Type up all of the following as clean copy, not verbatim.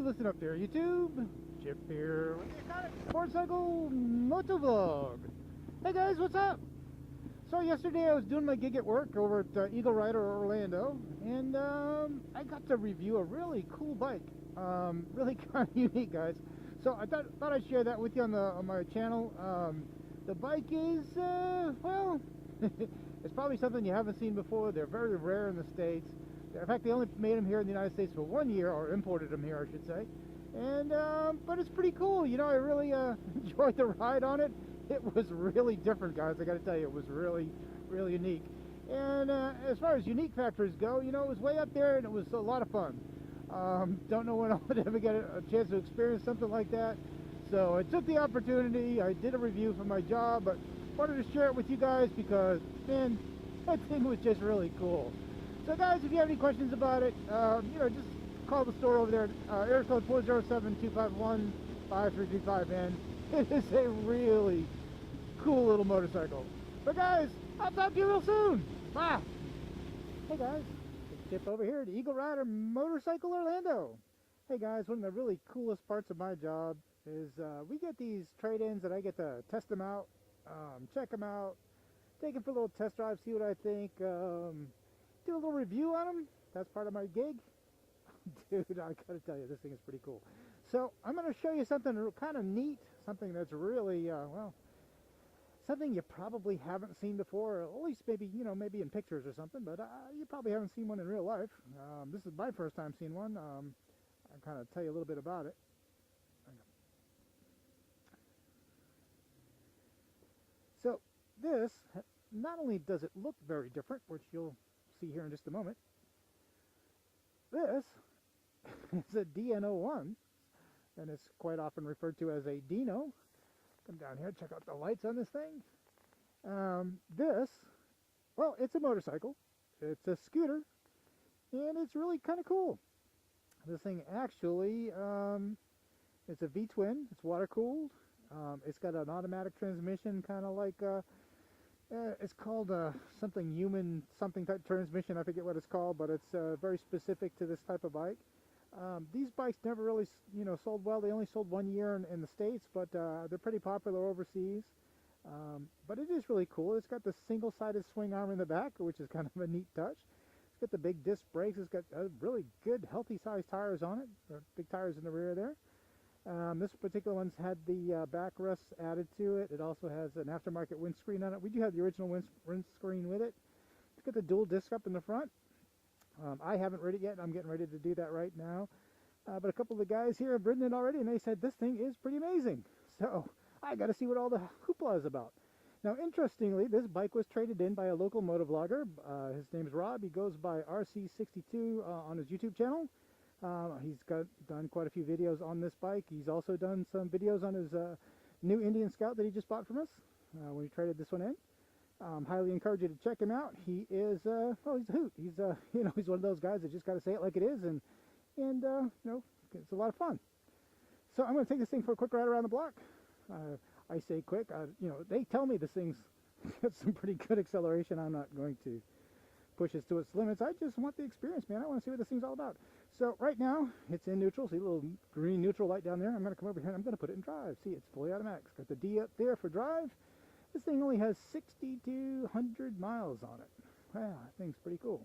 listen up there, YouTube. Chip here with the Iconic Motorcycle Motovlog. Hey guys, what's up? So yesterday I was doing my gig at work over at Eagle Rider Orlando, and I got to review a really cool bike. Really kind of unique, guys. So I thought I'd share that with you on my channel. The bike is, well, it's probably something you haven't seen before. They're very rare in the States. In fact, they only made them here in the United States for 1 year, or imported them here, I should say. And, but it's pretty cool. You know, I really enjoyed the ride on it. It was really different, guys. I got to tell you, it was really, really unique. And as far as unique factors go, you know, it was way up there, and it was a lot of fun. Don't know when I would ever get a chance to experience something like that. So I took the opportunity. I did a review for my job, but wanted to share it with you guys because, man, that thing was just really cool. So guys, if you have any questions about it, you know, just call the store over there. Area code 407-251-5335, it is a really cool little motorcycle. But guys, I'll talk to you real soon. Bye. Hey guys, it's Chip over here at Eagle Rider Motorcycle Orlando. Hey guys, one of the really coolest parts of my job is we get these trade-ins that I get to test them out, check them out, take them for a little test drive, see what I think, do a little review on them. That's part of my gig. Dude, I gotta tell you, this thing is pretty cool. So I'm going to show you something kind of neat, something that's really, well, something you probably haven't seen before, or at least maybe, you know, maybe in pictures or something, but you probably haven't seen one in real life. This is my first time seeing one. I'll kind of tell you a little bit about it. So this, not only does it look very different, which you'll see here in just a moment, this is a DN-01, and it's quite often referred to as a Dino. Come down here, check out the lights on this thing. This, well, it's a motorcycle, it's a scooter, and it's really kind of cool. This thing actually, it's a V-twin, it's water cooled, it's got an automatic transmission, kind of like, it's called something human, something type transmission, I forget what it's called, but it's very specific to this type of bike. These bikes never really, you know, sold well. They only sold 1 year in the States, but they're pretty popular overseas. But it is really cool. It's got the single-sided swing arm in the back, which is kind of a neat touch. It's got the big disc brakes. It's got really good, healthy-sized tires on it. There are big tires in the rear there. This particular one's had the backrests added to it. It also has an aftermarket windscreen on it. We do have the original windscreen with it. It's got the dual disc up in the front. I haven't ridden it yet. I'm getting ready to do that right now. But a couple of the guys here have ridden it already, and they said this thing is pretty amazing. So I got to see what all the hoopla is about. Now, interestingly, this bike was traded in by a local motovlogger. His name's Rob. He goes by RC62 on his YouTube channel. He's done quite a few videos on this bike. He's also done some videos on his new Indian Scout that he just bought from us when he traded this one in. Highly encourage you to check him out. He is, well, he's a hoot. He's, you know, he's one of those guys that just got to say it like it is, and you know, it's a lot of fun. So I'm going to take this thing for a quick ride around the block. I say quick, you know, they tell me this thing's got some pretty good acceleration. I'm not going to push it to its limits. I just want the experience, man. I want to see what this thing's all about. So right now, it's in neutral. See a little green neutral light down there? I'm going to come over here and I'm going to put it in drive. See, it's fully automatic. It's got the D up there for drive. This thing only has 6,200 miles on it. Wow, that thing's pretty cool.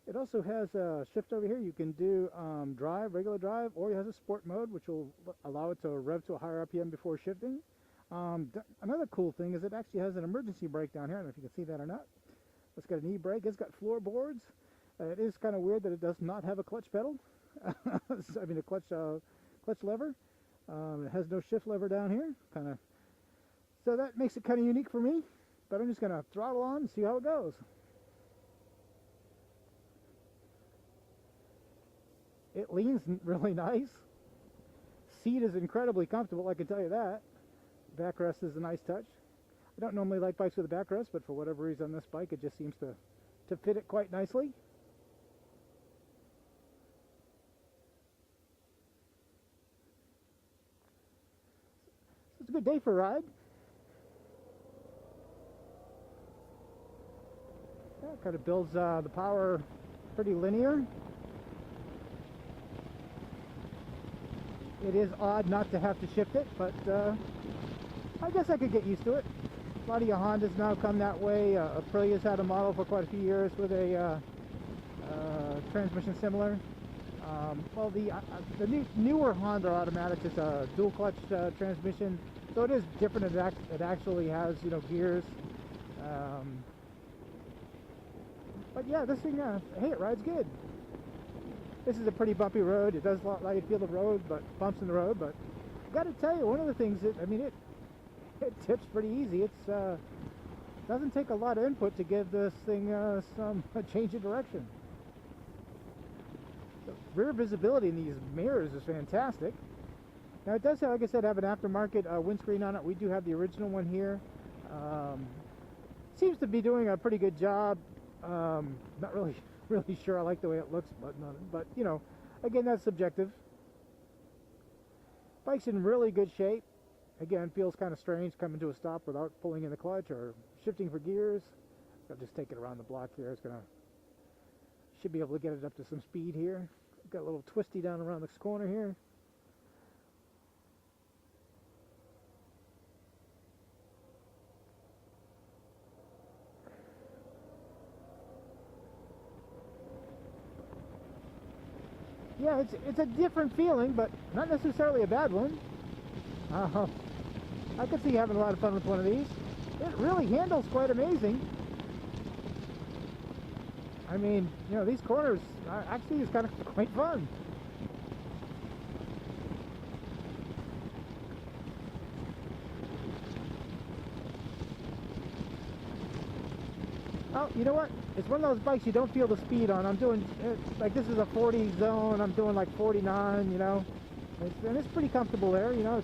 It also has a shift over here. You can do drive, regular drive, or it has a sport mode, which will allow it to rev to a higher RPM before shifting. Another cool thing is it actually has an emergency brake down here. I don't know if you can see that or not. It's got an e-brake. It's got floorboards. It is kind of weird that it does not have a clutch pedal. I mean, a clutch lever. It has no shift lever down here. Kind of. So that makes it kind of unique for me, but I'm just going to throttle on and see how it goes. It leans really nice. Seat is incredibly comfortable, I can tell you that. Backrest is a nice touch. I don't normally like bikes with a backrest, but for whatever reason on this bike, it just seems to fit it quite nicely. So it's a good day for a ride. Yeah, it kind of builds the power pretty linear. It is odd not to have to shift it, but I guess I could get used to it. A lot of your Hondas now come that way. Aprilia's had a model for quite a few years with a transmission similar. Well, the newer Honda automatics is a dual clutch transmission, so it is different. It actually has, you know, gears. But yeah, this thing, hey, it rides good. This is a pretty bumpy road. It does let you feel the road, but bumps in the road. But I got to tell you, one of the things that, I mean, it tips pretty easy. It's doesn't take a lot of input to give this thing some change of direction. The rear visibility in these mirrors is fantastic. Now it does, like I said, have an aftermarket windscreen on it. We do have the original one here. Seems to be doing a pretty good job. Not really sure I like the way it looks, but you know, again, that's subjective. Bike's in really good shape. Again, feels kind of strange coming to a stop without pulling in the clutch or shifting for gears. I'll just take it around the block here. Should be able to get it up to some speed here. Got a little twisty down around this corner here. Yeah, it's a different feeling, but not necessarily a bad one. I could see having a lot of fun with one of these. It really handles quite amazing. I mean, you know, these corners actually is kind of quite fun. Oh, you know what? It's one of those bikes you don't feel the speed on. I'm doing, like, this is a 40 zone. I'm doing like 49, you know. And it's pretty comfortable there, you know.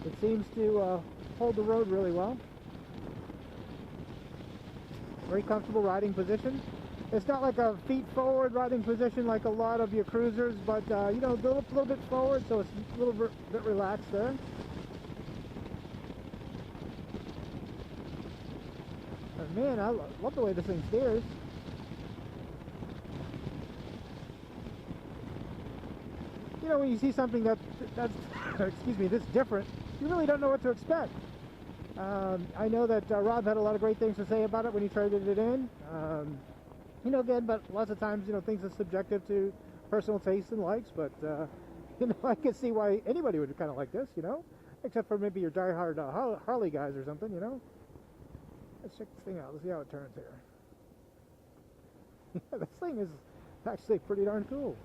It seems to hold the road really well. Very comfortable riding position. It's not like a feet forward riding position like a lot of your cruisers, but you know, go up a little bit forward, so it's a little bit relaxed there. But man, I love the way this thing steers. You know, when you see something that's excuse me, this different, you really don't know what to expect. I know that Rob had a lot of great things to say about it when he traded it in. You know, again, but lots of times, you know, things are subjective to personal tastes and likes, but, you know, I can see why anybody would kind of like this, you know, except for maybe your diehard Harley guys or something, you know. Let's check this thing out. Let's see how it turns here. Yeah, this thing is actually pretty darn cool.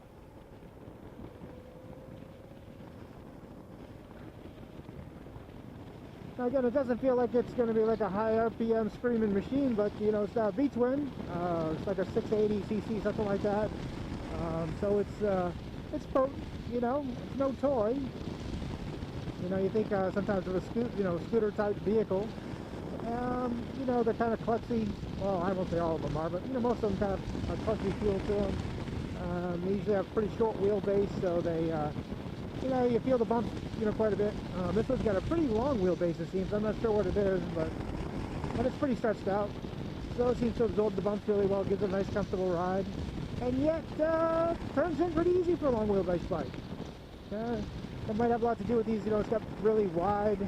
Now again, it doesn't feel like it's going to be like a high RPM screaming machine, but you know, it's a V-twin. It's like a 680cc, something like that. So it's potent. You know, it's no toy. You know, you think sometimes of a scooter type vehicle. You know, they're kind of klutzy. Well, I won't say all of them are, but you know, most of them kind of are klutzy feel to them. They usually have pretty short wheelbase, so they you know, you feel the bumps, you know, quite a bit. This one's got a pretty long wheelbase, it seems. I'm not sure what it is, but it's pretty stretched out. So it seems to absorb the bumps really well, gives it a nice, comfortable ride. And yet, turns in pretty easy for a long wheelbase bike. That might have a lot to do with these, you know, it's got really wide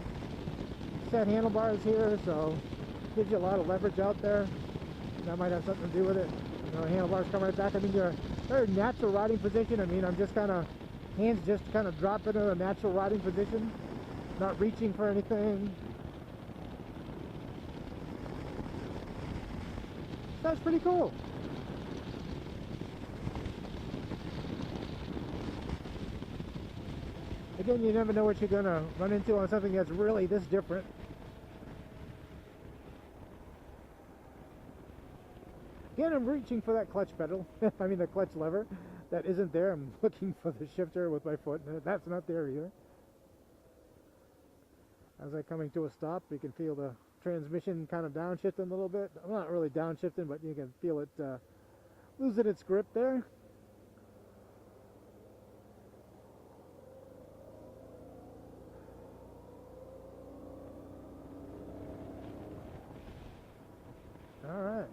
set handlebars here, so it gives you a lot of leverage out there. That might have something to do with it. You know, handlebars come right back. I mean, you're a very natural riding position. I mean, I'm just kind of, hands just kind of drop into a natural riding position, not reaching for anything. That's pretty cool. Again, you never know what you're going to run into on something that's really this different. Again, I'm reaching for that clutch pedal, I mean the clutch lever. That isn't there. I'm looking for the shifter with my foot, and that's not there either. As I'm coming to a stop, you can feel the transmission kind of downshifting a little bit. Well, not really downshifting, but you can feel it losing its grip there. All right.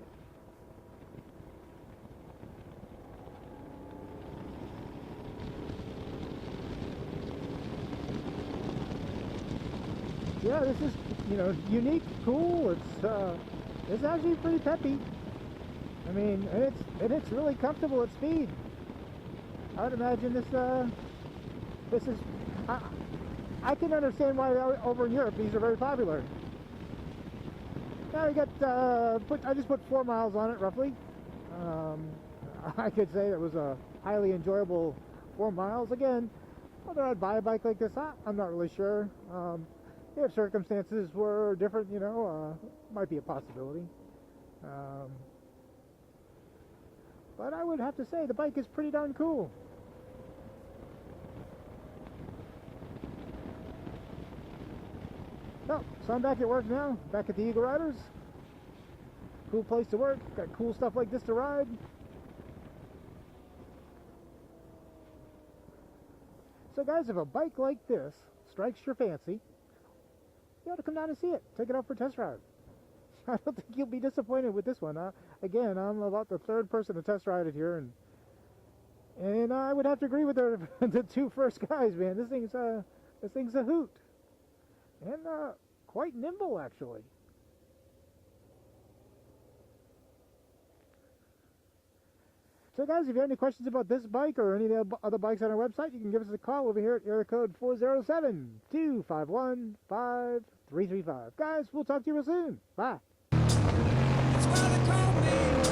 yeah, this is, you know, unique, cool. It's actually pretty peppy. I mean, and it's really comfortable at speed. I would imagine this is, I can understand why over in Europe these are very popular. Now we got, I just put 4 miles on it roughly. I could say it was a highly enjoyable 4 miles. Again, whether I'd buy a bike like this, I'm not really sure. If circumstances were different, you know, might be a possibility. But I would have to say the bike is pretty darn cool. Oh, so I'm back at work now, back at the Eagle Riders. Cool place to work, got cool stuff like this to ride. So guys, if a bike like this strikes your fancy, you ought to come down and see it. Take it out for a test ride. I don't think you'll be disappointed with this one. Again, I'm about the third person to test ride it here, and I would have to agree with the two first guys, man. This thing's a hoot, and quite nimble actually. So guys, if you have any questions about this bike or any of the other bikes on our website, you can give us a call over here at area code 407-251-5335. Guys, we'll talk to you real soon. Bye. That's why they call me